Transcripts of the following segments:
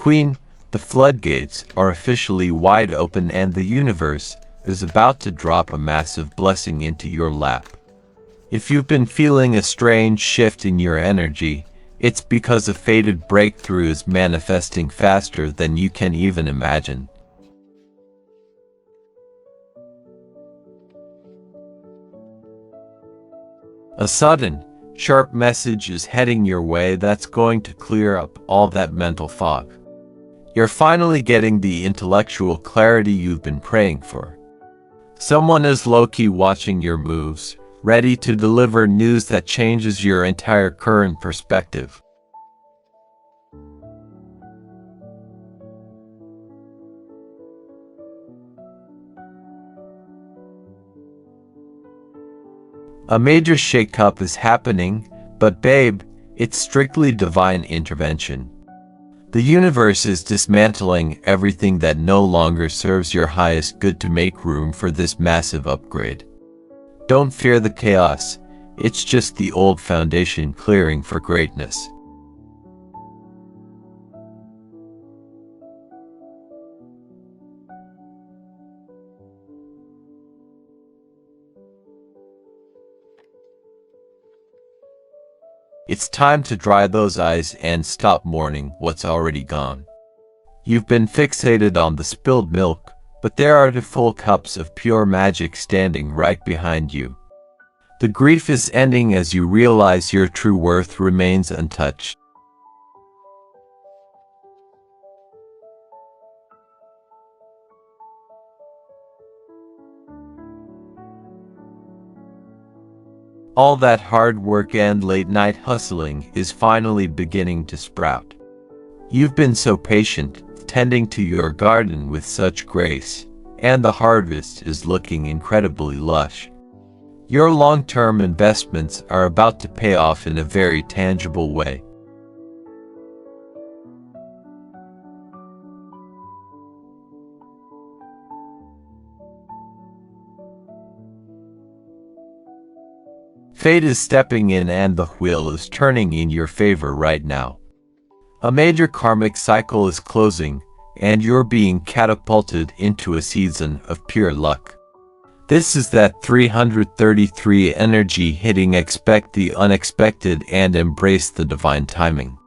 Queen, the floodgates are officially wide open and the universe is about to drop a massive blessing into your lap. If you've been feeling a strange shift in your energy, it's because a fated breakthrough is manifesting faster than you can even imagine. A sudden, sharp message is heading your way that's going to clear up all that mental fog. You're finally getting the intellectual clarity you've been praying for. Someone is low-key watching your moves, ready to deliver news that changes your entire current perspective. A major shakeup is happening, but babe, it's strictly divine intervention. The universe is dismantling everything that no longer serves your highest good to make room for this massive upgrade. Don't fear the chaos, it's just the old foundation clearing for greatness. It's time to dry those eyes and stop mourning what's already gone. You've been fixated on the spilled milk, but there are 2 full cups of pure magic standing right behind you. The grief is ending as you realize your true worth remains untouched. All that hard work and late-night hustling is finally beginning to sprout. You've been so patient, tending to your garden with such grace, and the harvest is looking incredibly lush. Your long-term investments are about to pay off in a very tangible way. Fate is stepping in and the wheel is turning in your favor right now. A major karmic cycle is closing, and you're being catapulted into a season of pure luck. This is that 333 energy hitting expect the unexpected and embrace the divine timing.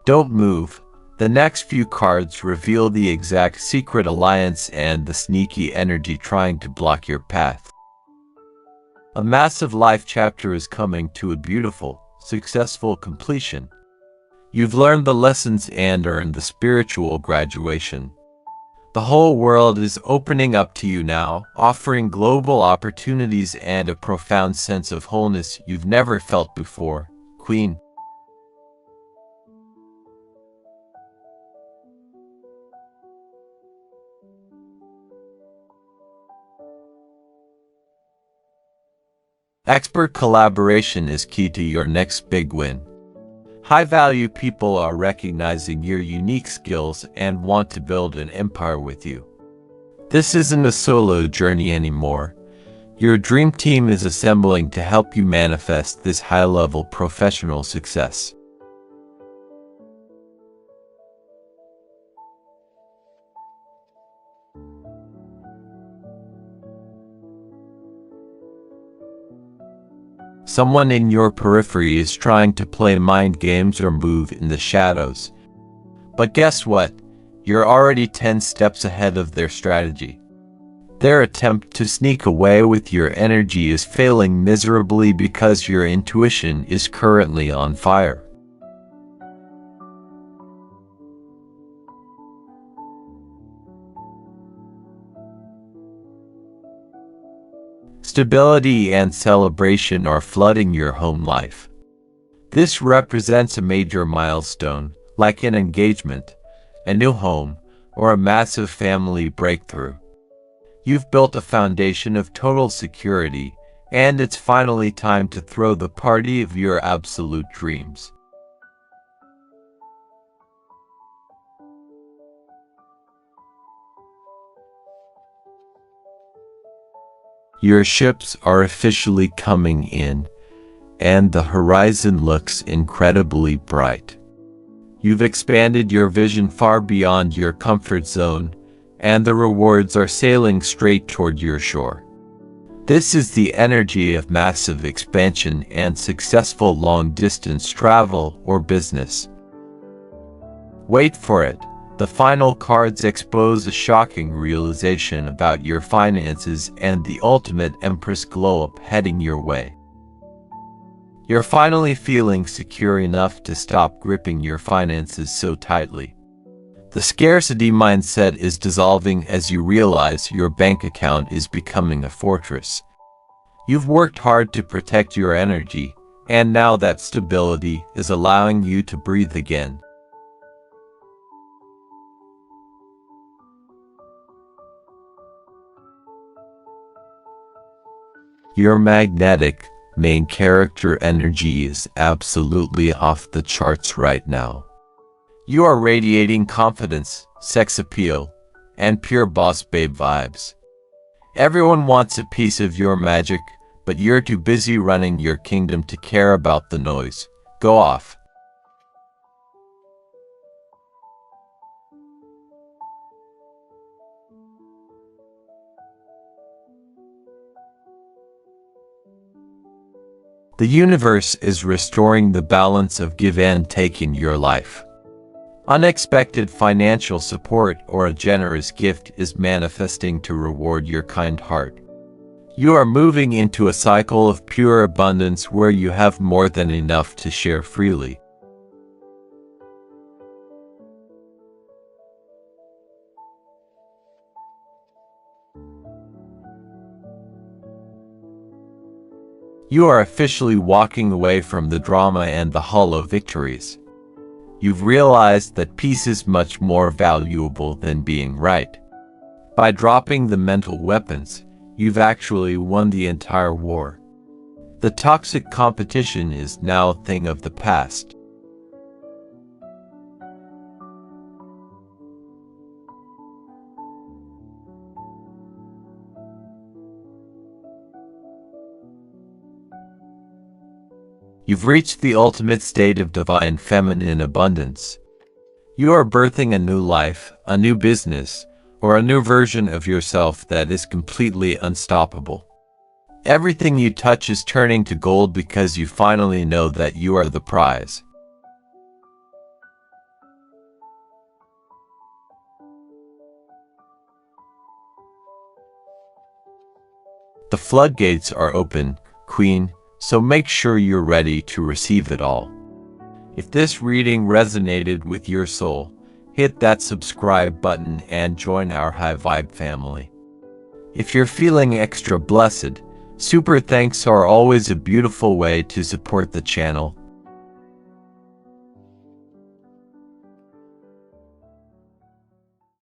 Don't move. The next few cards reveal the exact secret alliance and the sneaky energy trying to block your path. A massive life chapter is coming to a beautiful, successful completion. You've learned the lessons and earned the spiritual graduation. The whole world is opening up to you now, offering global opportunities and a profound sense of wholeness you've never felt before, Queen. Expert collaboration is key to your next big win. High-value people are recognizing your unique skills and want to build an empire with you. This isn't a solo journey anymore. Your dream team is assembling to help you manifest this high-level professional success. Someone in your periphery is trying to play mind games or move in the shadows. But guess what? You're already 10 steps ahead of their strategy. Their attempt to sneak away with your energy is failing miserably because your intuition is currently on fire. Stability and celebration are flooding your home life. This represents a major milestone, like an engagement, a new home, or a massive family breakthrough. You've built a foundation of total security, and it's finally time to throw the party of your absolute dreams. Your ships are officially coming in, and the horizon looks incredibly bright. You've expanded your vision far beyond your comfort zone, and the rewards are sailing straight toward your shore. This is the energy of massive expansion and successful long-distance travel or business. Wait for it. The final cards expose a shocking realization about your finances and the ultimate Empress glow-up heading your way. You're finally feeling secure enough to stop gripping your finances so tightly. The scarcity mindset is dissolving as you realize your bank account is becoming a fortress. You've worked hard to protect your energy, and now that stability is allowing you to breathe again. Your magnetic, main character energy is absolutely off the charts right now. You are radiating confidence, sex appeal, and pure boss babe vibes. Everyone wants a piece of your magic, but you're too busy running your kingdom to care about the noise. Go off. The universe is restoring the balance of give and take in your life. Unexpected financial support or a generous gift is manifesting to reward your kind heart. You are moving into a cycle of pure abundance where you have more than enough to share freely. You are officially walking away from the drama and the hollow victories. You've realized that peace is much more valuable than being right. By dropping the mental weapons, you've actually won the entire war. The toxic competition is now a thing of the past. You've reached the ultimate state of divine feminine abundance. You are birthing a new life, a new business, or a new version of yourself that is completely unstoppable. Everything you touch is turning to gold because you finally know that you are the prize. The floodgates are open, Queen, so make sure you're ready to receive it all. If this reading resonated with your soul, hit that subscribe button and join our high vibe family. If you're feeling extra blessed, super thanks are always a beautiful way to support the channel.